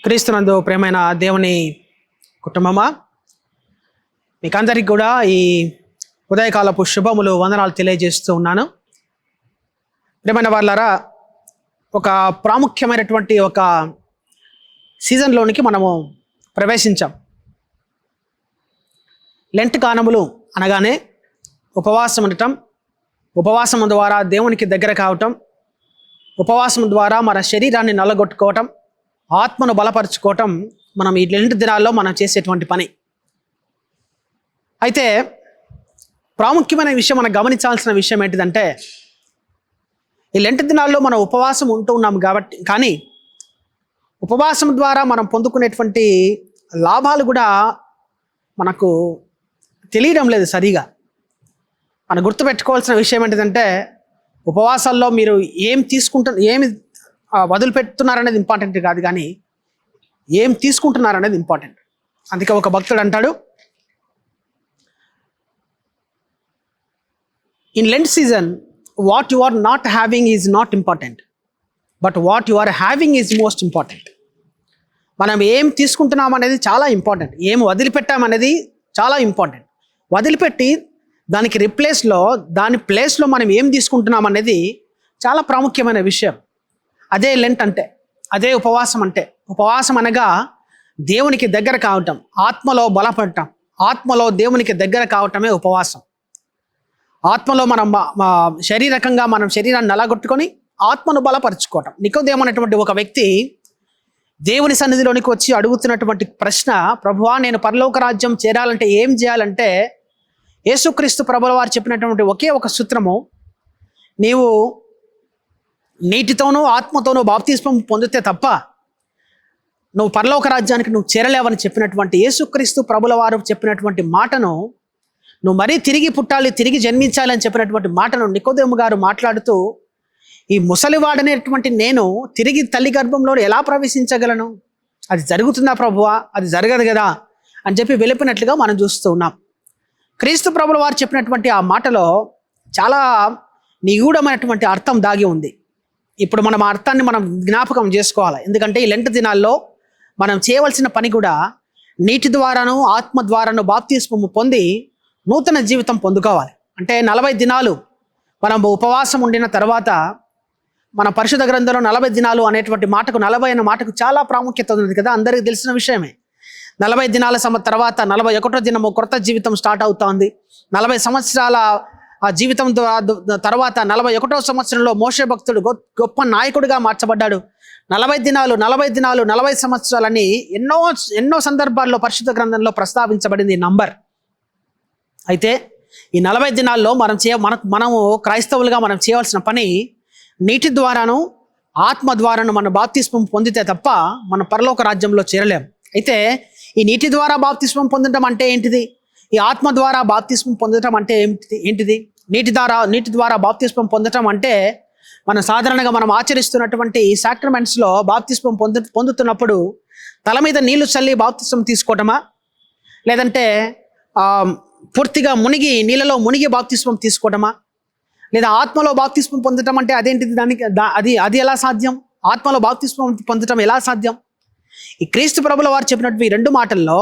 క్రీస్తునందు ప్రేమైన దేవుని కుటుంబమా, మీకందరికి కూడా ఈ ఉదయకాలపు శుభములు వందనాలు తెలియజేస్తూ ఉన్నాను. ప్రేమైన వాళ్ళారా, ఒక ప్రాముఖ్యమైనటువంటి ఒక సీజన్లోనికి మనము ప్రవేశించాం. లెంట్ కాలములు అనగానే ఉపవాసం ఉండటం, ఉపవాసం ద్వారా దేవునికి దగ్గర కావటం, ఉపవాసం ద్వారా మన శరీరాన్ని నల్లగొట్టుకోవటం, ఆత్మను బలపరుచుకోవటం మనం ఈ లెంట్ దినాల్లో మనం చేసేటువంటి పని. అయితే ప్రాముఖ్యమైన విషయం, మనం గమనించాల్సిన విషయం ఏంటిదంటే, ఈ లెంట్ దినాల్లో మనం ఉపవాసం ఉంటూ ఉన్నాం కాబట్టి, కానీ ఉపవాసం ద్వారా మనం పొందుకునేటువంటి లాభాలు కూడా మనకు తెలియడం లేదు సరిగా. మనం గుర్తుపెట్టుకోవాల్సిన విషయం ఏంటిదంటే, ఉపవాసాల్లో మీరు ఏమి వదిలిపెడుతున్నారనేది ఇంపార్టెంట్ కాదు, కానీ ఏం తీసుకుంటున్నారనేది ఇంపార్టెంట్. అందుకే ఒక భక్తుడు అంటాడు, in Lent season what you are not having is not important, but what you are having is most important. మనం ఏం తీసుకుంటున్నాం అనేది చాలా ఇంపార్టెంట్, ఏం వదిలిపెట్టామనేది చాలా ఇంపార్టెంట్. వదిలిపెట్టి దాని ప్లేస్లో మనం ఏం తీసుకుంటున్నాం అనేది చాలా ప్రాముఖ్యమైన విషయం. అదే లెంట్ అంటే, అదే ఉపవాసం అంటే. ఉపవాసం అనగా దేవునికి దగ్గర కావటం, ఆత్మలో బలపడటం, ఆత్మలో దేవునికి దగ్గర కావటమే ఉపవాసం. ఆత్మలో మనం శారీరకంగా మనం శరీరాన్ని నలగొట్టుకొని ఆత్మను బలపరుచుకోవటం. నికోదేము అనేటువంటి ఒక వ్యక్తి దేవుని సన్నిధిలోనికి వచ్చి అడుగుతున్నటువంటి ప్రశ్న, ప్రభువా, నేను పరలోక రాజ్యం చేరాలంటే ఏం చేయాలంటే, యేసుక్రీస్తు ప్రభుల వారు చెప్పినటువంటి ఒకే ఒక సూత్రము, నీవు నీటితోనూ ఆత్మతోనూ బాప్తిస్మం పొందితే తప్ప నువ్వు పరలోక రాజ్యానికి నువ్వు చేరలేవని చెప్పినటువంటి యేసుక్రీస్తు ప్రభుల వారు చెప్పినటువంటి మాటను, నువ్వు మరీ తిరిగి పుట్టాలి, తిరిగి జన్మించాలి అని చెప్పినటువంటి మాటను నికోదేము గారు మాట్లాడుతూ, ఈ ముసలివాడనేటువంటి నేను తిరిగి తల్లి గర్భంలో ఎలా ప్రవేశించగలను? అది జరుగుతుందా ప్రభువా? అది జరగదు కదా అని చెప్పి వెలిపినట్లుగా మనం చూస్తూ ఉన్నాం. క్రీస్తు ప్రభుల వారు చెప్పినటువంటి ఆ మాటలో చాలా నిగూఢమైనటువంటి అర్థం దాగి ఉంది. ఇప్పుడు మనం ఆ అర్థాన్ని మనం జ్ఞాపకం చేసుకోవాలి. ఎందుకంటే ఈ లెంట్ దినాల్లో మనం చేయవలసిన పని కూడా నీటి ద్వారాను ఆత్మ ద్వారాను బాప్తిస్మము పొంది నూతన జీవితం పొందుకోవాలి. అంటే 40 దినాలు మనం ఉపవాసం ఉండిన తర్వాత, మన పరిశుద్ధ గ్రంథంలో 40 దినాలు అనేటువంటి మాటకు, 40 అనే మాటకు చాలా ప్రాముఖ్యత ఉంది కదా, అందరికీ తెలిసిన విషయమే. 40 దినాల తర్వాత 41వ దినము కొత్త జీవితం స్టార్ట్ అవుతోంది. 40 సంవత్సరాల ఆ జీవితం తర్వాత 41వ సంవత్సరంలో మోషే భక్తుడు గొప్ప నాయకుడిగా మార్చబడ్డాడు. 40 దినాలు 40 సంవత్సరాలని ఎన్నో సందర్భాల్లో పరిశుద్ధ గ్రంథంలో ప్రస్తావించబడింది ఈ నంబర్. అయితే ఈ 40 దినాల్లో మనము క్రైస్తవులుగా మనం చేయవలసిన పని, నీటి ద్వారాను ఆత్మ ద్వారాను మన బాప్తిస్మం పొందితే తప్ప మన పరలోక రాజ్యంలో చేరలేం. అయితే ఈ నీటి ద్వారా బాప్తిస్మం పొందడం అంటే ఏంటిది? ఈ ఆత్మ ద్వారా బాప్తిస్మం పొందడం అంటే ఏంటిది? నీటి ద్వారా బాప్తిస్మం పొందడం అంటే, మనం సాధారణంగా మనం ఆచరిస్తున్నటువంటి సాక్రమెంట్స్లో బాప్తిస్మం పొందుతున్నప్పుడు తల మీద నీళ్లు చల్లి బాప్తిస్మం తీసుకోవటమా, లేదంటే పూర్తిగా నీళ్ళలో మునిగి బాప్తిస్మం తీసుకోవటమా, లేదా ఆత్మలో బాప్తిస్మం పొందటం అంటే అదేంటిది? అది ఎలా సాధ్యం? ఆత్మలో బాప్తిస్మం పొందటం ఎలా సాధ్యం? ఈ క్రీస్తు ప్రభుల వారు చెప్పినట్టు ఈ 2 మాటల్లో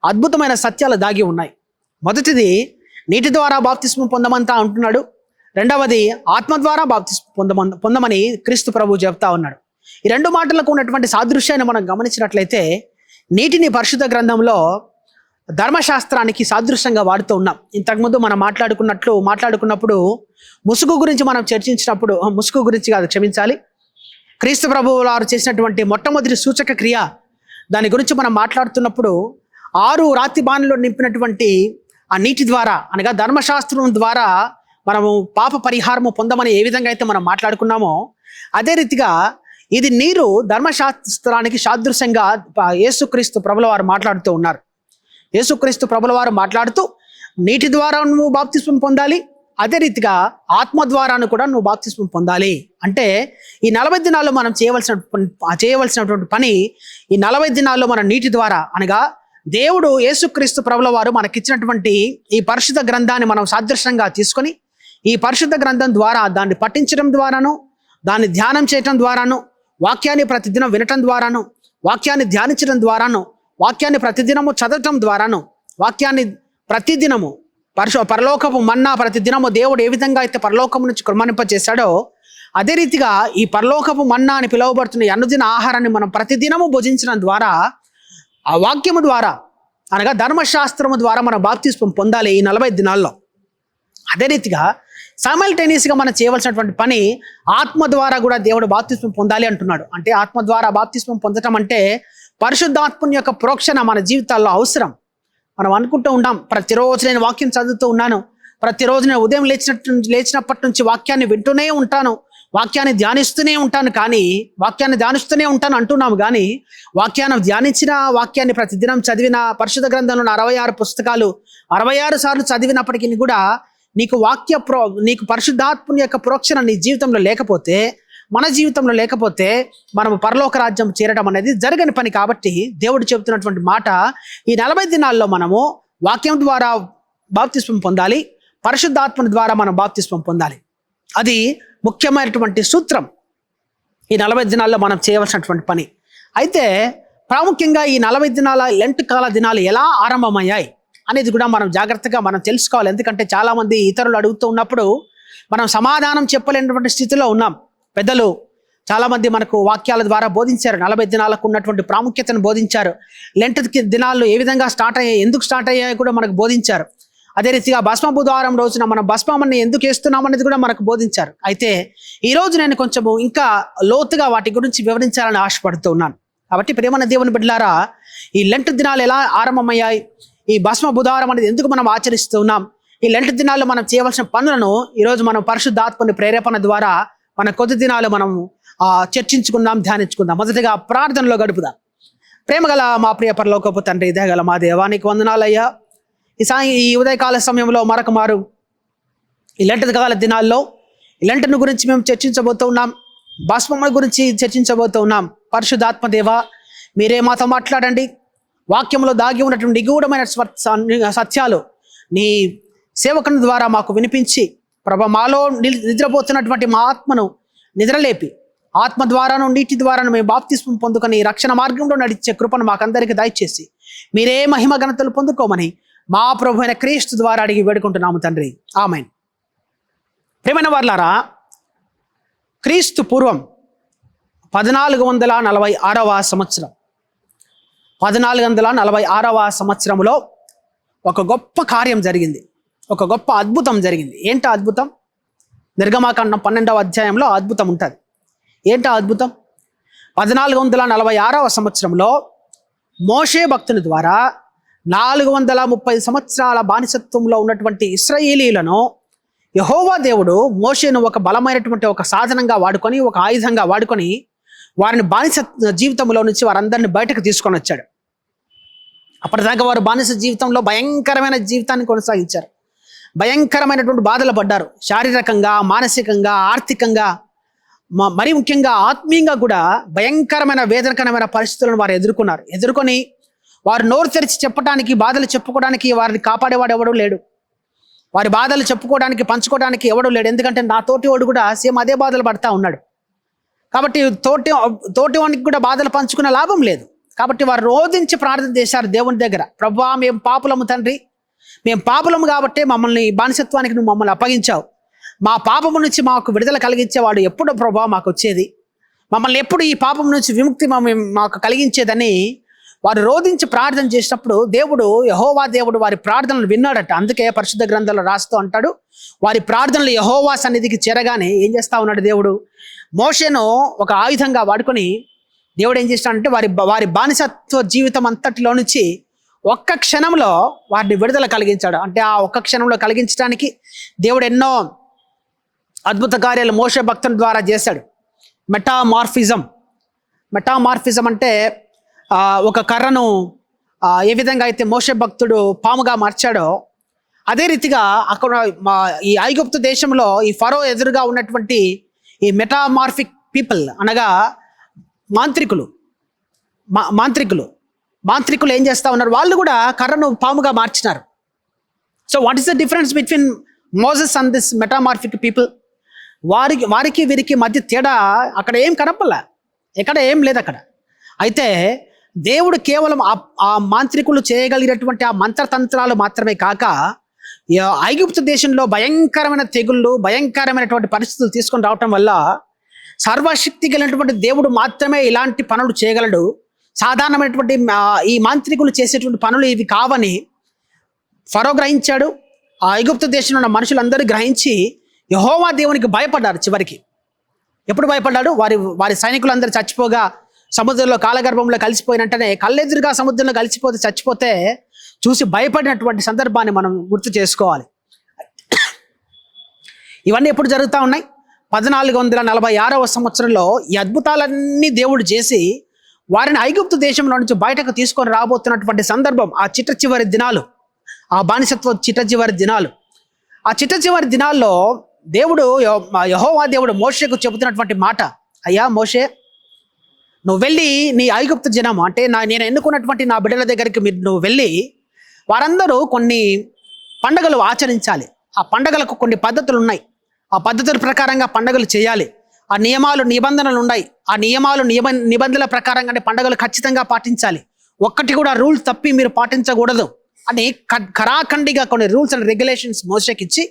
అద్భుతమైన సత్యాలు దాగి ఉన్నాయి. మొదటిది, నీటి ద్వారా బాప్తిస్మం పొందమంతా అంటున్నాడు. రెండవది, ఆత్మ ద్వారా బాప్తిస్మం పొందమని క్రీస్తు ప్రభు చెప్తా ఉన్నాడు. ఈ 2 మాటలకు ఉన్నటువంటి సాదృశ్యాన్ని మనం గమనించినట్లయితే, నీటిని పరిశుద్ధ గ్రంథంలో ధర్మశాస్త్రానికి సాదృశ్యంగా వాడుతూ ఉన్నాం. ఇంతకుముందు మనం మాట్లాడుకున్నప్పుడు ముసుగు గురించి మనం చర్చించినప్పుడు, ముసుగు గురించి కాదు, క్షమించాలి, క్రీస్తు ప్రభువు వారు చేసినటువంటి మొట్టమొదటి సూచక క్రియ, దాని గురించి మనం మాట్లాడుతున్నప్పుడు 6 రాతి బాణలో నింపినటువంటి ఆ నీటి ద్వారా, అనగా ధర్మశాస్త్రం ద్వారా మనము పాప పరిహారము పొందమని ఏ విధంగా అయితే మనం మాట్లాడుకున్నామో, అదే రీతిగా ఇది నీరు ధర్మశాస్త్రానికి సాదృశ్యంగా యేసుక్రీస్తు ప్రభుల వారు మాట్లాడుతూ ఉన్నారు. యేసుక్రీస్తు ప్రభుల వారు మాట్లాడుతూ, నీటి ద్వారా నువ్వు బాప్తిస్మం పొందాలి, అదే రీతిగా ఆత్మ ద్వారాను కూడా నువ్వు బాప్తిస్మం పొందాలి. అంటే ఈ 40 దినాల్లో మనం చేయవలసినటువంటి పని, ఈ 40 దినాల్లో మన నీటి ద్వారా, అనగా దేవుడు యేసుక్రీస్తు ప్రభుల వారు మనకిచ్చినటువంటి ఈ పరిశుద్ధ గ్రంథాన్ని మనం సాదృశ్యంగా తీసుకొని, ఈ పరిశుద్ధ గ్రంథం ద్వారా దాన్ని పఠించడం ద్వారాను, దాన్ని ధ్యానం చేయటం ద్వారాను, వాక్యాన్ని ప్రతిదినం వినటం ద్వారాను, వాక్యాన్ని ధ్యానించడం ద్వారాను, వాక్యాన్ని ప్రతిదినము చదవటం ద్వారాను, వాక్యాన్ని ప్రతిదినము పరలోకపు మన్నా ప్రతిదినము దేవుడు ఏ విధంగా అయితే పరలోకము నుంచి కృమణింప చేశాడో, అదే రీతిగా ఈ పరలోకపు మన్నా అని పిలువబడుతున్న ఈ అనుదిన ఆహారాన్ని మనం ప్రతిదినము భుజించడం ద్వారా, ఆ వాక్యము ద్వారా అనగా ధర్మశాస్త్రము ద్వారా మనం బాప్తిస్మం పొందాలి ఈ 40 దినాల్లో. అదే రీతిగా సైమల్టేనియస్గా మనం చేయవలసినటువంటి పని ఆత్మ ద్వారా కూడా దేవుడు బాప్తిస్మం పొందాలి అంటున్నాడు. అంటే ఆత్మ ద్వారా బాప్తిస్మం పొందటం అంటే పరిశుద్ధాత్మని యొక్క ప్రోక్షణ మన జీవితాల్లో అవసరం. మనం అనుకుంటూ ఉంటాం, ప్రతిరోజు నేను వాక్యం చదువుతూ ఉన్నాను, ప్రతిరోజు నేను ఉదయం లేచినప్పటి నుంచి వాక్యాన్ని వింటూనే ఉంటాను, వాక్యాన్ని ధ్యానిస్తూనే ఉంటాను అంటున్నాము. కానీ వాక్యాన్ని ధ్యానించిన, వాక్యాన్ని ప్రతిదినం చదివిన, పరిశుద్ధ గ్రంథంలో 66 పుస్తకాలు 66 సార్లు చదివినప్పటికీ కూడా నీకు పరిశుద్ధాత్మని యొక్క ప్రోక్షణ నీ జీవితంలో లేకపోతే, మన జీవితంలో లేకపోతే మనము పరలోక రాజ్యం చేరడం అనేది జరగని పని. కాబట్టి దేవుడు చెబుతున్నటువంటి మాట, ఈ 40 దినాల్లో మనము వాక్యం ద్వారా బాప్తిస్మం పొందాలి, పరిశుద్ధాత్మని ద్వారా మనం బాప్తిస్మం పొందాలి. అది ముఖ్యమైనటువంటి సూత్రం ఈ 40 దినాల్లో మనం చేయవలసినటువంటి పని. అయితే ప్రాముఖ్యంగా ఈ 40 దినాల లెంట్ కాల దినాలు ఎలా ఆరంభమయ్యాయి అనేది కూడా మనం జాగ్రత్తగా తెలుసుకోవాలి. ఎందుకంటే చాలామంది ఇతరులు అడుగుతూ ఉన్నప్పుడు మనం సమాధానం చెప్పలేనటువంటి స్థితిలో ఉన్నాం. పెద్దలు చాలామంది మనకు వాక్యాల ద్వారా బోధించారు, 40 దినాలకు ఉన్నటువంటి ప్రాముఖ్యతను బోధించారు. లెంట్ దినాలు ఏ విధంగా స్టార్ట్ అయ్యాయి, ఎందుకు స్టార్ట్ అయ్యాయి కూడా మనకు బోధించారు. అదే రీతిగా భస్మ బుధవారం రోజున మనం భస్మాన్ని ఎందుకు వేస్తున్నాం అనేది కూడా మనకు బోధించారు. అయితే ఈరోజు నేను కొంచెము ఇంకా లోతుగా వాటి గురించి వివరించాలని ఆశపడుతూ ఉన్నాను. కాబట్టి ప్రియమైన దేవుని బిడ్డలారా, ఈ లెంట్ దినాలు ఎలా ఆరంభమయ్యాయి, ఈ భస్మ బుధవారం అనేది ఎందుకు మనం ఆచరిస్తూ ఉన్నాం, ఈ లెంట్ దినాల్లో మనం చేయవలసిన పనులను ఈరోజు మనం పరిశుద్ధాత్మని ప్రేరేపణ ద్వారా మన కొద్ది దినాలు మనం చర్చించుకుందాం, ధ్యానించుకుందాం. మొదటిగా ప్రార్థనలో గడుపుదాం. ప్రేమగల మా ప్రియ పరలోకపు తండ్రి, దయగల మా దేవానికి వందనాలయ్యా. ఈ ఉదయకాల సమయంలో మరొక మారు ఈ లెంట్ కాల దినాల్లో ఈ లెంటను గురించి మేము చర్చించబోతూ ఉన్నాం, భస్మముల గురించి చర్చించబోతూ ఉన్నాం. పరిశుద్ధాత్మ దేవ, మీరే మాతో మాట్లాడండి. వాక్యంలో దాగి ఉన్నటువంటి నిగూఢమైన సత్యాలు నీ సేవకుని ద్వారా మాకు వినిపించి, ప్రభా, మాలో నిద్రపోతున్నటువంటి మా ఆత్మను నిద్రలేపి, ఆత్మ ద్వారాను నీటి ద్వారాను మేము బాప్తిస్మం పొందుకొని రక్షణ మార్గంలో నడిచే కృపను మాకందరికీ దయచేసి మీరే మహిమ ఘనతలు పొందుకోమని మా ప్రభు అయిన క్రీస్తు ద్వారా అడిగి వేడుకుంటున్నాము తండ్రి, ఆమేన్. ప్రియమైన వారలారా, క్రీస్తు పూర్వం 1446వ సంవత్సరం 1446వ సంవత్సరంలో ఒక గొప్ప కార్యం జరిగింది, ఒక గొప్ప అద్భుతం జరిగింది. ఏంటా అద్భుతం? నిర్గమాకాండం 12వ అధ్యాయంలో అద్భుతం ఉంటుంది. ఏంటా అద్భుతం? 1446వ సంవత్సరంలో మోషే భక్తుని ద్వారా 430 సంవత్సరాల బానిసత్వంలో ఉన్నటువంటి ఇశ్రాయేలీలను యెహోవా దేవుడు మోషేను ఒక బలమైనటువంటి ఒక సాధనంగా వాడుకొని, ఒక ఆయుధంగా వాడుకొని వారిని బానిస జీవితంలో నుంచి వారందరిని బయటకు తీసుకొని వచ్చాడు. అప్పటిదాకా వారు బానిస జీవితంలో భయంకరమైన జీవితాన్ని కొనసాగించారు, భయంకరమైనటువంటి బాధలు పడ్డారు. శారీరకంగా, మానసికంగా, ఆర్థికంగా, మరి ముఖ్యంగా ఆత్మీయంగా కూడా భయంకరమైన వేదనకరమైన పరిస్థితులను వారు ఎదుర్కొని వారు నోరు తెరిచి చెప్పడానికి, బాధలు చెప్పుకోవడానికి వారిని కాపాడేవాడు ఎవడూ లేడు. వారి బాధలు చెప్పుకోవడానికి, పంచుకోవడానికి ఎవడూ లేడు. ఎందుకంటే నా తోటి వాడు కూడా సేమ్ అదే బాధలు పడతా ఉన్నాడు. కాబట్టి తోటి వానికి కూడా బాధలు పంచుకునే లాభం లేదు. కాబట్టి వారు రోధించి ప్రార్థన చేశారు దేవుని దగ్గర, ప్రభువా, మేము పాపులము తండ్రి, మేము పాపులము కాబట్టి మమ్మల్ని బానిసత్వానికి నువ్వు మమ్మల్ని అప్పగించావు. మా పాపము నుంచి మాకు విడుదల కలిగించేవాడు ఎప్పుడు ప్రభువా మాకు వచ్చేది, మమ్మల్ని ఎప్పుడు ఈ పాపం నుంచి విముక్తి మాకు కలిగించేదని వారు రోధించి ప్రార్థన చేసినప్పుడు దేవుడు, యెహోవా దేవుడు వారి ప్రార్థనలు విన్నాడట. అందుకే పరిశుద్ధ గ్రంథంలో రాస్తూ అంటాడు, వారి ప్రార్థనలు యెహోవా సన్నిధికి చేరగానే ఏం చేస్తా ఉన్నాడు దేవుడు, మోషేను ఒక ఆయుధంగా వాడుకొని దేవుడు ఏం చేస్తాడంటే వారి బానిసత్వ జీవితం అంతటిలో నుంచి ఒక్క క్షణంలో వారిని విడుదల కలిగించాడు. అంటే ఆ ఒక్క క్షణంలో కలిగించడానికి దేవుడు ఎన్నో అద్భుత కార్యాలు మోషే భక్తుని ద్వారా చేశాడు. మెటామార్ఫిజం అంటే ఒక కర్రను ఏ విధంగా అయితే మోషే భక్తుడు పాముగా మార్చాడో, అదే రీతిగా అక్కడ ఈ ఐగుప్తు దేశంలో ఈ ఫరో ఎదురుగా ఉన్నటువంటి ఈ మెటామార్ఫిక్ పీపుల్ అనగా మాంత్రికులు ఏం చేస్తూ ఉన్నారు, వాళ్ళు కూడా కర్రను పాముగా మార్చినారు. So what is the difference between Moses and this metamorphic people? వారికి వీరికి మధ్య తేడా అక్కడ ఏం కనపల్లా, ఎక్కడ ఏం లేదు. అక్కడ అయితే దేవుడు కేవలం ఆ మాంత్రికులు చేయగలిగినటువంటి ఆ మంత్రతంత్రాలు మాత్రమే కాక ఐగుప్తు దేశంలో భయంకరమైన తెగుళ్ళు, భయంకరమైనటువంటి పరిస్థితులు తీసుకొని రావటం వల్ల సర్వశక్తి కలిగినటువంటి దేవుడు మాత్రమే ఇలాంటి పనులు చేయగలడు, సాధారణమైనటువంటి ఈ మాంత్రికులు చేసేటువంటి పనులు ఇవి కావని ఫరో గ్రహించాడు. ఆ ఐగుప్తు దేశంలో ఉన్న మనుషులందరూ గ్రహించి యెహోవా దేవునికి భయపడ్డారు. చివరికి ఎప్పుడు భయపడ్డాడు? వారి సైనికులందరూ చచ్చిపోగా సముద్రంలో కాలగర్భంలో కలిసిపోయినట్టనే కళ్ళెదురుగా సముద్రంలో కలిసిపోతే చచ్చిపోతే చూసి భయపడినటువంటి సందర్భాన్ని మనం గుర్తు చేసుకోవాలి. ఇవన్నీ ఎప్పుడు జరుగుతూ ఉన్నాయి? 1446వ సంవత్సరంలో ఈ అద్భుతాలన్నీ దేవుడు చేసి వారిని ఐగుప్తు దేశంలో నుంచి బయటకు తీసుకొని రాబోతున్నటువంటి సందర్భం, ఆ చిట్ట చివరి దినాలు, ఆ బానిసత్వ చిట్ట చివరి దినాలు. ఆ చిట్ట చివరి దినాల్లో దేవుడు, యెహోవా దేవుడు మోషేకు చెబుతున్నటువంటి మాట, అయ్యా మోషే, నువ్వు వెళ్ళి నీ ఐగుప్తు జనం అంటే నేను ఎన్నుకున్నటువంటి నా బిడ్డల దగ్గరికి నువ్వు వెళ్ళి వారందరూ కొన్ని పండగలు ఆచరించాలి. ఆ పండగలకు కొన్ని పద్ధతులు ఉన్నాయి. ఆ పద్ధతుల ప్రకారంగా పండగలు చేయాలి. ఆ నియమాలు నిబంధనలు ఉన్నాయి. ఆ నియమాలు నిబంధనల ప్రకారంగానే పండగలు ఖచ్చితంగా పాటించాలి. ఒక్కటి కూడా రూల్స్ తప్పి మీరు పాటించకూడదు అని ఖరాఖండిగా కొన్ని రూల్స్ అండ్ రెగ్యులేషన్స్ మోషేకి ఇచ్చి,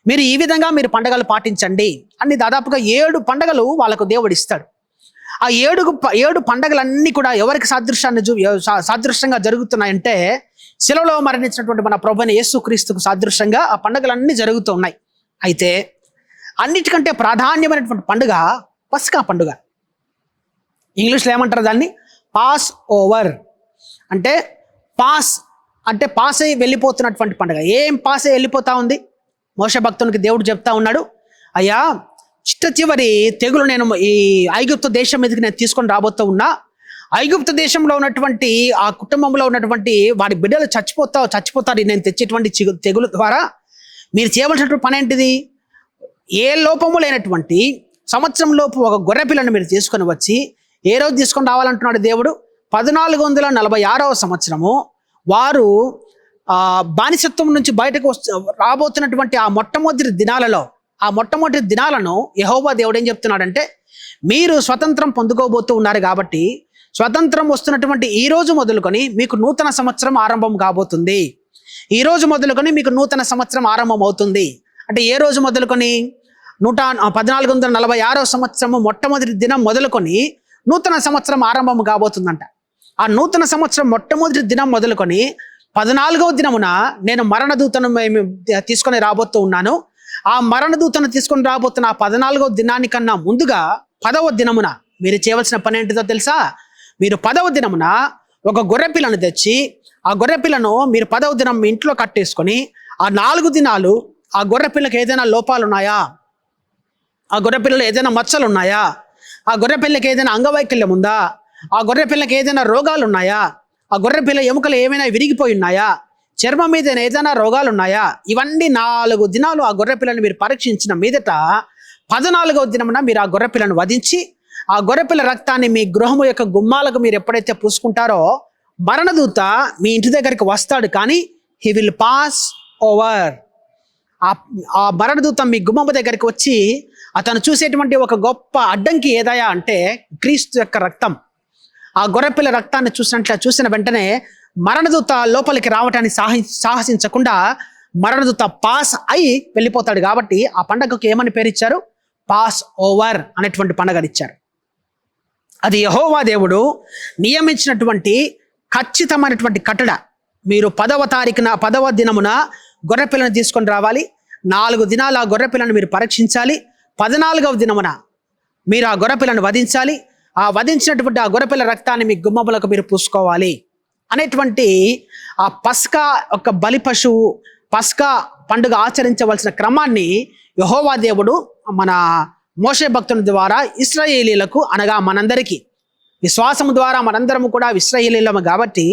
మీరు ఈ విధంగా మీరు పండగలు పాటించండి అని దాదాపుగా 7 పండగలు వాళ్ళకు దేవుడు ఇస్తాడు. ఆ 7 పండగలన్నీ కూడా ఎవరికి సాదృశ్యంగా జరుగుతున్నాయంటే శిలువలో మరణించినటువంటి మన ప్రభువైన యేసుక్రీస్తుకు సాదృశ్యంగా ఆ పండుగలన్నీ జరుగుతూ ఉన్నాయి. అయితే అన్నిటికంటే ప్రాధాన్యమైనటువంటి పండుగ పస్కా పండుగ. ఇంగ్లీష్లో ఏమంటారు దాన్ని? Pass over. అంటే పాస్ అయి వెళ్ళిపోతున్నటువంటి పండుగ. ఏం పాస్ అయి వెళ్ళిపోతా ఉంది? మోషే భక్తునికి దేవుడు చెప్తా ఉన్నాడు, అయ్యా చిట్ట చివరి తెగులు నేను ఈ ఐగుప్తు దేశం మీదకి నేను తీసుకొని రాబోతూ ఉన్నా. ఐగుప్తు దేశంలో ఉన్నటువంటి ఆ కుటుంబంలో ఉన్నటువంటి వాడి బిడ్డలు చచ్చిపోతారు నేను తెచ్చేటువంటి తెగులు ద్వారా. మీరు చేయవలసినటువంటి పని ఏంటిది? ఏ లోపము లేనటువంటి సంవత్సరం లోపు ఒక గొర్రె పిల్లను మీరు తీసుకొని వచ్చి, ఏ రోజు తీసుకొని రావాలంటున్నాడు దేవుడు? 1446వ సంవత్సరము వారు బానిసత్వం నుంచి బయటకు రాబోతున్నటువంటి ఆ మొట్టమొదటి దినాలను యెహోవా దేవుడు ఏం చెప్తున్నాడంటే, మీరు స్వతంత్రం పొందుకోబోతూ ఉన్నారు కాబట్టి స్వతంత్రం వస్తున్నటువంటి ఈ రోజు మొదలుకొని మీకు నూతన సంవత్సరం ఆరంభం కాబోతుంది. ఈ రోజు మొదలుకొని మీకు నూతన సంవత్సరం ఆరంభం అవుతుంది. అంటే ఏ రోజు మొదలుకొని? 1446వ సంవత్సరము మొట్టమొదటి దినం మొదలుకొని నూతన సంవత్సరం ఆరంభం కాబోతుందంట. ఆ నూతన సంవత్సరం మొట్టమొదటి దినం మొదలుకొని 14వ దినమున నేను మరణదూతను తీసుకొని రాబోతూ ఉన్నాను. ఆ మరణదూతను తీసుకొని రాబోతున్న 14వ దినానికన్నా ముందుగా 10వ దినమున మీరు చేయవలసిన పని ఏంటిదో తెలుసా? మీరు 10వ దినమున ఒక గొర్రె పిల్లను తెచ్చి, ఆ గొర్రె పిల్లను మీరు 10వ దినం మీ ఇంట్లో కట్టేసుకొని, ఆ 4 దినాలు ఆ గొర్రె పిల్లకి ఏదైనా లోపాలు ఉన్నాయా, ఆ గొర్రె పిల్లలు ఏదైనా మచ్చలు ఉన్నాయా, ఆ గొర్రె పిల్లకి ఏదైనా అంగవైకల్యం ఉందా, ఆ గొర్రె పిల్లకి ఏదైనా రోగాలు ఉన్నాయా, ఆ గొర్రె పిల్ల ఎముకలు ఏమైనా విరిగిపోయి ఉన్నాయా, చర్మం మీద ఏదైనా రోగాలు ఉన్నాయా, ఇవన్నీ 4 దినాలు ఆ గొర్రె పిల్లని మీరు పరీక్షించిన మీదట 14వ దినమున మీరు ఆ గొర్రె పిల్లను వధించి, ఆ గొర్రెపిల్ల రక్తాన్ని మీ గృహము యొక్క గుమ్మాలకు మీరు ఎప్పుడైతే పూసుకుంటారో మరణదూత మీ ఇంటి దగ్గరికి వస్తాడు, కానీ హీ విల్ పాస్ ఓవర్. ఆ మరణదూత మీ గుమ్మము దగ్గరికి వచ్చి అతను చూసేటువంటి ఒక గొప్ప అడ్డంకి ఏదయా అంటే క్రీస్తు యొక్క రక్తం. ఆ గొర్రెపిల్ల రక్తాన్ని చూసిన వెంటనే మరణదూత లోపలికి రావటానికి సాహసించకుండా మరణదూత పాస్ అయి వెళ్ళిపోతాడు. కాబట్టి ఆ పండగకు ఏమని పేరు ఇచ్చారు? పాస్ ఓవర్ అనేటువంటి పండగనిచ్చారు. అది యెహోవా దేవుడు నియమించినటువంటి ఖచ్చితమైనటువంటి కట్టడ. మీరు 10వ దినమున గొర్రెపిల్లను తీసుకొని రావాలి. 4 దినాలు ఆ గొర్రెపిల్లను మీరు పరీక్షించాలి. 14వ దినమున మీరు ఆ గొర్రెపిల్లను వధించాలి. ఆ వధించినటువంటి ఆ గొర్రెపిల్ల రక్తాన్ని మీ గుమ్మములకు మీరు పూసుకోవాలి అనేటువంటి ఆ పస్కా ఒక బలి పశువు పస్కా పండుగ ఆచరించవలసిన క్రమాన్ని యెహోవా దేవుడు మన మోషే భక్తుని ద్వారా ఇశ్రాయేలీలకు, అనగా మనందరికీ విశ్వాసము ద్వారా మనందరము కూడా ఇశ్రాయేలీలము కాబట్టి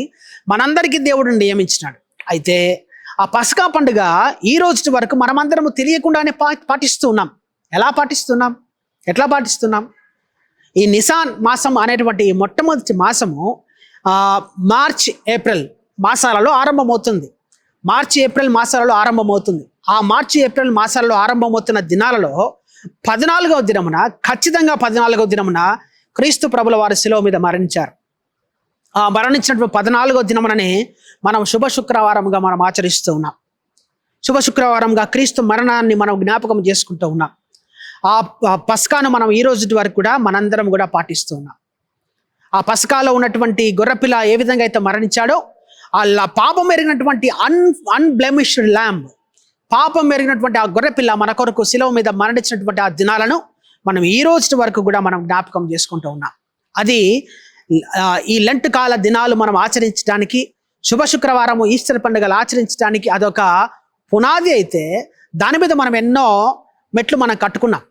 మనందరికీ దేవుడు నియమించినాడు. అయితే ఆ పస్కా పండుగ ఈ రోజు వరకు మనమందరము తెలియకుండానే పాటిస్తూ ఉన్నాం. ఎట్లా పాటిస్తున్నాం? ఈ నిసాన్ మాసం అనేటువంటి మొట్టమొదటి మాసము మార్చ్ ఏప్రిల్ మాసాలలో ఆరంభమవుతుంది. ఆ మార్చి ఏప్రిల్ మాసాలలో ఆరంభమవుతున్న దినాలలో 14వ దినమున, ఖచ్చితంగా 14వ దినమున క్రీస్తు ప్రభుల వారి శిలువ మీద మరణించారు. మరణించినటువంటి 14వ దినముననే మనం శుభ శుక్రవారంగా మనం ఆచరిస్తూ ఉన్నాం. శుభ శుక్రవారంగా క్రీస్తు మరణాన్ని మనం జ్ఞాపకం చేసుకుంటూ ఉన్నాం. ఆ పస్కాను మనం ఈ రోజు వరకు కూడా మనందరం కూడా పాటిస్తూ ఉన్నాం. ఆ పస్కాలో ఉన్నటువంటి గొర్రెపిల్ల ఏ విధంగా అయితే మరణించాడో, ఆ పాపం ఎరిగినటువంటి అన్బ్లెమిష్డ్ ల్యాంబ్, పాపం ఎరిగినటువంటి ఆ గొర్రెపిల్ల మన కొరకు శిలువ మీద మరణించినటువంటి ఆ దినాలను మనం ఈ రోజు వరకు కూడా మనం జ్ఞాపకం చేసుకుంటూ ఉన్నాం. అది ఈ లెంట్ కాల దినాలు మనం ఆచరించడానికి, శుభ శుక్రవారము ఈస్టర్ పండుగలు ఆచరించడానికి అదొక పునాది అయితే, దాని మీద మనం ఎన్నో మెట్లు మనం కట్టుకున్నాం.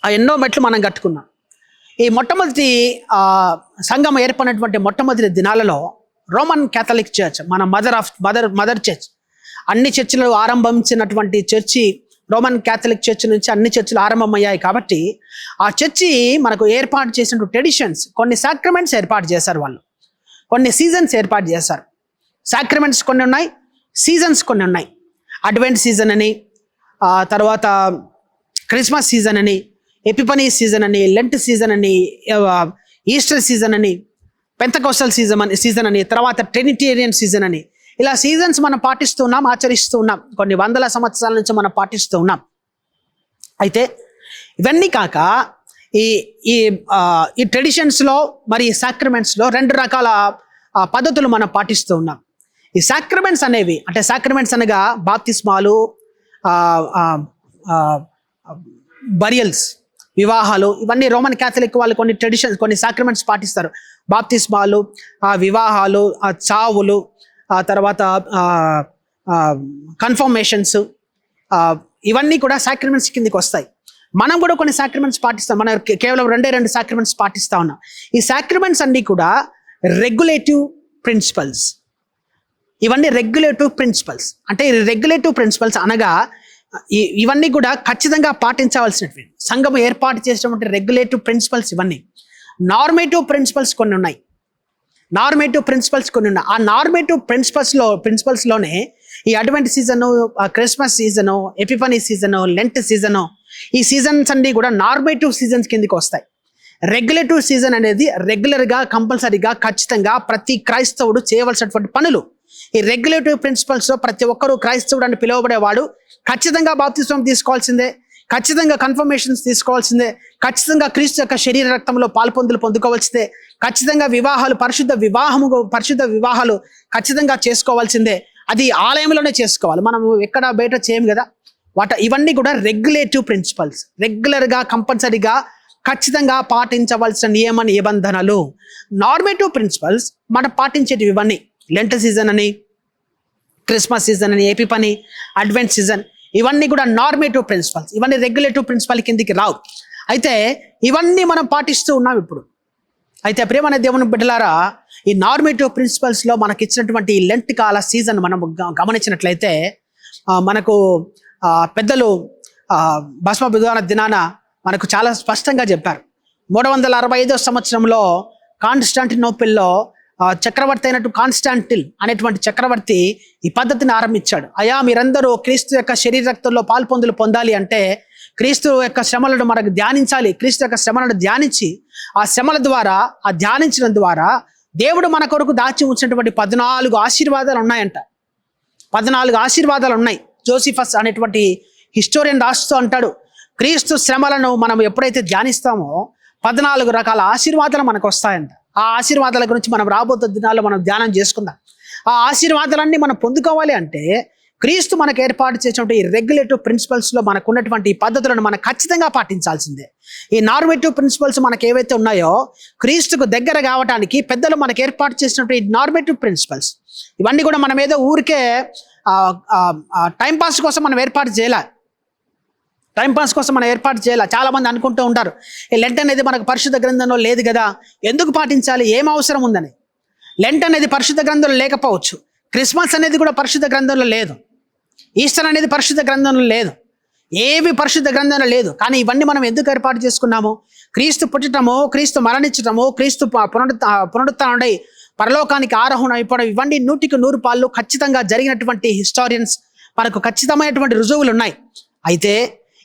ఆ ఎన్నో మెట్లు మనం కట్టుకున్నాం. ఈ మొట్టమొదటి సంఘం ఏర్పడినటువంటి మొట్టమొదటి దినాలలో రోమన్ క్యాథలిక్ చర్చ్, మన మదర్ చర్చ్, అన్ని చర్చిలు ఆరంభించినటువంటి చర్చి రోమన్ క్యాథలిక్ చర్చ్ నుంచి అన్ని చర్చిలు ఆరంభమయ్యాయి. కాబట్టి ఆ చర్చి మనకు ఏర్పాటు చేసిన ట్రెడిషన్స్, కొన్ని సాక్రమెంట్స్ ఏర్పాటు చేశారు వాళ్ళు, కొన్ని సీజన్స్ ఏర్పాటు చేశారు. సాక్రమెంట్స్ కొన్ని ఉన్నాయి, సీజన్స్ కొన్ని ఉన్నాయి. అడ్వెంట్ సీజన్ అని, తర్వాత క్రిస్మస్ సీజన్ అని, ఎపిఫనీ సీజన్ అని, లెంట్ సీజన్ అని, ఈస్టర్ సీజన్ అని, పెంతకోస్టల్ సీజన్ అని, తర్వాత ట్రినిటేరియన్ సీజన్ అని, ఇలా సీజన్స్ మనం పాటిస్తూ ఉన్నాం, ఆచరిస్తూ ఉన్నాం. కొన్ని వందల సంవత్సరాల నుంచి మనం పాటిస్తూ ఉన్నాం. అయితే ఇవన్నీ కాక ఈ ట్రెడిషన్స్లో మరి సాక్రమెంట్స్లో 2 రకాల పద్ధతులు మనం పాటిస్తూ ఉన్నాం. ఈ సాక్రమెంట్స్ అనేవి, అంటే సాక్రమెంట్స్ అనగా బాప్తిస్మాలు, బరియల్స్, వివాహాలు, ఇవన్నీ రోమన్ క్యాథలిక్ వాళ్ళు కొన్ని ట్రెడిషన్స్, కొన్ని సాక్రమెంట్స్ పాటిస్తారు. బాప్తిస్మాలు, వివాహాలు, చావులు, తర్వాత కన్ఫర్మేషన్స్, ఇవన్నీ కూడా సాక్రిమెంట్స్ కిందకి వస్తాయి. మనం కూడా కొన్ని సాక్రిమెంట్స్ పాటిస్తాం. మనం కేవలం 2 సాక్రిమెంట్స్ పాటిస్తా ఉన్నాం. ఈ సాక్రిమెంట్స్ అన్నీ కూడా రెగ్యులేటివ్ ప్రిన్సిపల్స్. ఇవన్నీ రెగ్యులేటివ్ ప్రిన్సిపల్స్. అంటే ఈ రెగ్యులేటివ్ ప్రిన్సిపల్స్ అనగా ఇవన్నీ కూడా ఖచ్చితంగా పాటించవలసినవి. సంఘం ఏర్పాటు చేసినటువంటి రెగ్యులేటివ్ ప్రిన్సిపల్స్ ఇవన్నీ. నార్మేటివ్ ప్రిన్సిపల్స్ కొన్ని ఉన్నాయి. ఆ నార్మేటివ్ ప్రిన్సిపల్స్లోనే ఈ Advent season, Christmas season, Epiphany season, Lent season, ఈ సీజన్స్ అన్నీ కూడా నార్మేటివ్ సీజన్స్ కిందకి వస్తాయి. రెగ్యులేటివ్ సీజన్ అనేది రెగ్యులర్గా, కంపల్సరీగా, ఖచ్చితంగా ప్రతి క్రైస్తవుడు చేయవలసినటువంటి పనులు. ఈ రెగ్యులేటివ్ ప్రిన్సిపల్స్లో ప్రతి ఒక్కరూ క్రైస్తవుడు అని పిలువబడేవాడు ఖచ్చితంగా బాప్తిస్మం తీసుకోవాల్సిందే, ఖచ్చితంగా కన్ఫర్మేషన్స్ తీసుకోవాల్సిందే, ఖచ్చితంగా క్రీస్తు యొక్క శరీర రక్తంలో పొందుకోవాల్సిందే, ఖచ్చితంగా పరిశుద్ధ వివాహాలు ఖచ్చితంగా చేసుకోవాల్సిందే. అది ఆలయంలోనే చేసుకోవాలి, మనం ఎక్కడ బయట చేయం కదా. ఇవన్నీ కూడా రెగ్యులేటివ్ ప్రిన్సిపల్స్, రెగ్యులర్గా, కంపల్సరీగా, ఖచ్చితంగా పాటించవలసిన నియమ నిబంధనలు. నార్మేటివ్ ప్రిన్సిపల్స్ మనం పాటించేటివి ఇవన్నీ. లెంట్ సీజన్ అని, క్రిస్మస్ సీజన్ అని, ఎపిఫనీ, అడ్వెంట్ సీజన్, ఇవన్నీ కూడా నార్మేటివ్ ప్రిన్సిపల్స్. ఇవన్నీ రెగ్యులేటివ్ ప్రిన్సిపల్ కిందికి రావు. అయితే ఇవన్నీ మనం పాటిస్తూ ఉన్నాం ఇప్పుడు. అయితే ప్రియమైన దేవుని బిడ్డలారా, ఈ నార్మేటివ్ ప్రిన్సిపల్స్లో మనకి ఇచ్చినటువంటి ఈ లెంట్ కాల సీజన్ మనం గమనించినట్లయితే, మనకు పెద్దలు భస్మ బుధవార దినాన మనకు చాలా స్పష్టంగా చెప్పారు. 365వ సంవత్సరంలో కాన్స్టాంటినోపిల్లో చక్రవర్తి అయినట్టు కాన్స్టాంటిన్ అనేటువంటి చక్రవర్తి ఈ పద్ధతిని ఆరంభించాడు. అయ్యా, మీరందరూ క్రీస్తు యొక్క శరీర రక్తంలో పొందాలి అంటే క్రీస్తు యొక్క శ్రమలను మనకు ధ్యానించాలి. క్రీస్తు యొక్క శ్రమలను ధ్యానించి ఆ శ్రమల ద్వారా, ఆ ధ్యానించడం ద్వారా దేవుడు మన కొరకు దాచి ఉంచినటువంటి 14 ఆశీర్వాదాలు ఉన్నాయంట. 14 ఆశీర్వాదాలు ఉన్నాయి. జోసిఫస్ అనేటువంటి హిస్టోరియన్ రాస్తూ అంటాడు, క్రీస్తు శ్రమలను మనం ఎప్పుడైతే ధ్యానిస్తామో 14 రకాల ఆశీర్వాదాలు మనకు వస్తాయంట. ఆ ఆశీర్వాదాల గురించి మనం రాబోతున్న దినాల్లో మనం ధ్యానం చేసుకుందాం. ఆ ఆశీర్వాదాలన్నీ మనం పొందుకోవాలి అంటే క్రీస్తు మనకు ఏర్పాటు చేసినటువంటి ఈ రెగ్యులేటివ్ ప్రిన్సిపల్స్లో మనకు ఉన్నటువంటి ఈ పద్ధతులను మనం ఖచ్చితంగా పాటించాల్సిందే. ఈ నార్మేటివ్ ప్రిన్సిపల్స్ మనకు ఏవైతే ఉన్నాయో, క్రీస్తుకు దగ్గర కావడానికి పెద్దలు మనకు ఏర్పాటు చేసినటువంటి ఈ నార్మేటివ్ ప్రిన్సిపల్స్, ఇవన్నీ కూడా మనం ఏదో ఊరికే టైంపాస్ కోసం మనం ఏర్పాటు చేయాలి. చాలా మంది అనుకుంటూ ఉంటారు, ఈ లెంట్ అనేది మనకు పరిశుద్ధ గ్రంథంలో లేదు కదా, ఎందుకు పాటించాలి, ఏం అవసరం ఉందని. లెంట్ అనేది పరిశుద్ధ గ్రంథంలో లేకపోవచ్చు, క్రిస్మస్ అనేది కూడా పరిశుద్ధ గ్రంథంలో లేదు, ఈస్టర్ అనేది పరిశుద్ధ గ్రంథంలో లేదు, ఏవి పరిశుద్ధ గ్రంథంలో లేదు. కానీ ఇవన్నీ మనం ఎందుకు ఏర్పాటు చేసుకున్నాము? క్రీస్తు పుట్టడము, క్రీస్తు మరణించడము, క్రీస్తు పునరుత్థానుడై పరలోకానికి ఆరోహణం అయిపోవడం, ఇవన్నీ 100కి 100 పాళ్ళు ఖచ్చితంగా జరిగినటువంటి హిస్టారియన్స్ మనకు ఖచ్చితమైనటువంటి రుజువులు ఉన్నాయి. అయితే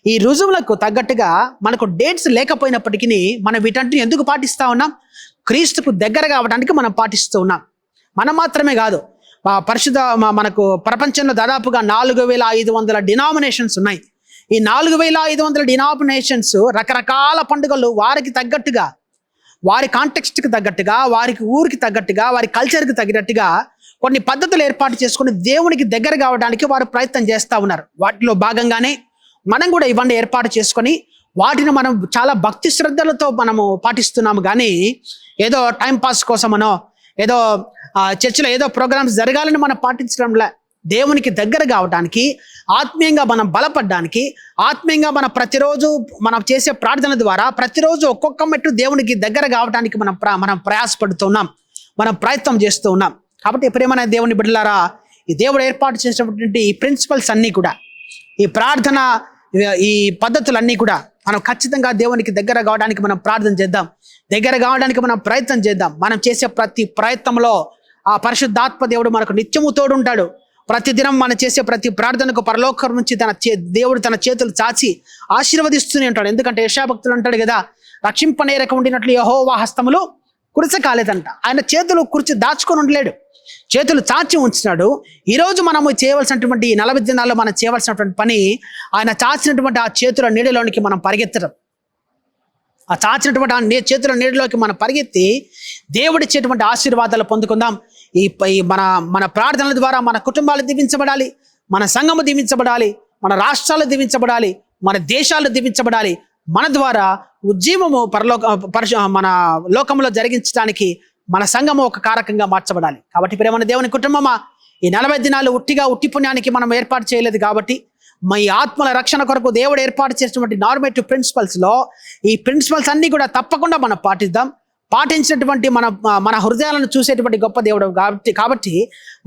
ఈ రుజువులకు తగ్గట్టుగా మనకు డేట్స్ లేకపోయినప్పటికీ మనం వీటంటిని ఎందుకు పాటిస్తా ఉన్నాం? క్రీస్తుకు దగ్గర కావడానికి మనం పాటిస్తూ ఉన్నాం. మనం మాత్రమే కాదు, మనకు ప్రపంచంలో దాదాపుగా 4,500 డినామినేషన్స్ ఉన్నాయి. ఈ 4,500 డినామినేషన్స్ రకరకాల పండుగలు వారికి తగ్గట్టుగా, వారి కాంటెక్స్ట్కి తగ్గట్టుగా, వారికి ఊరికి తగ్గట్టుగా, వారి కల్చర్కి తగినట్టుగా కొన్ని పద్ధతులు ఏర్పాటు చేసుకుని దేవునికి దగ్గర కావడానికి వారు ప్రయత్నం చేస్తూ ఉన్నారు. వాటిలో భాగంగానే మనం కూడా ఇవన్నీ ఏర్పాటు చేసుకొని వాటిని మనం చాలా భక్తి శ్రద్ధలతో మనము పాటిస్తున్నాము. కానీ ఏదో టైంపాస్ కోసమనో, ఏదో చర్చిలో ఏదో ప్రోగ్రామ్స్ జరగాలని మనం పాటించడంలే. దేవునికి దగ్గర కావడానికి, ఆత్మీయంగా మనం బలపడడానికి, ఆత్మీయంగా ప్రతిరోజు మనం చేసే ప్రార్థన ద్వారా ప్రతిరోజు ఒక్కొక్క మెట్టు దేవునికి దగ్గర కావడానికి మనం ప్రయాసపడుతున్నాం, మనం ప్రయత్నం చేస్తూ ఉన్నాం. కాబట్టి ప్రియమైన దేవుని బిడ్డలారా, ఈ దేవుడు ఏర్పాటు చేసినటువంటి ఈ ప్రిన్సిపల్స్ అన్నీ కూడా, ఈ ప్రార్థన, ఈ పద్ధతులన్నీ కూడా మనం ఖచ్చితంగా దేవునికి దగ్గర కావడానికి మనం ప్రార్థన చేద్దాం, దగ్గర కావడానికి మనం ప్రయత్నం చేద్దాం. మనం చేసే ప్రతి ప్రయత్నంలో ఆ పరిశుద్ధాత్మ దేవుడు మనకు నిత్యము తోడుంటాడు. ప్రతిదినం మనం చేసే ప్రతి ప్రార్థనకు పరలోకం నుంచి దేవుడు తన చేతులు చాచి ఆశీర్వదిస్తూనే ఉంటాడు. ఎందుకంటే యెషయా భక్తుడు అంటాడు కదా, రక్షింపనేరక ఉండినట్లు యెహోవా హస్తములు కురచకాలేదంట. ఆయన చేతులు కుర్చి దాచుకొని ఉండలేడు, చేతులు చాచి ఉంచినాడు. ఈరోజు మనము చేయవలసినటువంటి 40 దినాల్లో మనం చేయవలసినటువంటి పని, ఆయన చాచినటువంటి ఆ చేతుల నీడలోనికి మనం పరిగెత్తడం. ఆ చాచినటువంటి ఆ చేతుల నీడలోకి మనం పరిగెత్తి దేవుడిచ్చేటువంటి ఆశీర్వాదాలు పొందుకుందాం. మన ప్రార్థనల ద్వారా మన కుటుంబాలు దీవించబడాలి, మన సంఘము దీవించబడాలి, మన రాష్ట్రాలు దీవించబడాలి, మన దేశాలు దీవించబడాలి. మన ద్వారా ఉజ్జీవము మన లోకంలో జరిగించడానికి మన సంఘము ఒక కారకంగా మార్చబడాలి. కాబట్టి ప్రియమైన దేవుని కుటుంబమా, ఈ 40 దినాలు ఉట్టి పుణ్యానికి మనం ఏర్పాటు చేయలేదు. కాబట్టి ఈ ఆత్మల రక్షణ కొరకు దేవుడు ఏర్పాటు చేసినటువంటి నార్మేటివ్ ప్రిన్సిపల్స్లో ఈ ప్రిన్సిపల్స్ అన్నీ కూడా తప్పకుండా మనం పాటిద్దాం. పాటించినటువంటి మన హృదయాలను చూసేటువంటి గొప్ప దేవుడు కాబట్టి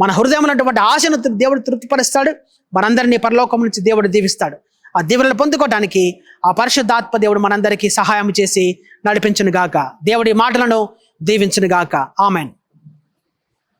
మన హృదయంలో ఉన్నటువంటి ఆశను దేవుడు తృప్తిపరుస్తాడు. మనందరినీ పరలోకం నుంచి దేవుడు దీవిస్తాడు. ఆ దీవెనలు పొందుకోవడానికి ఆ పరిశుద్ధాత్మ దేవుడు మనందరికీ సహాయం చేసి నడిపించును గాక. దేవుడి మాటలను దీవించును గాక. ఆమెన్.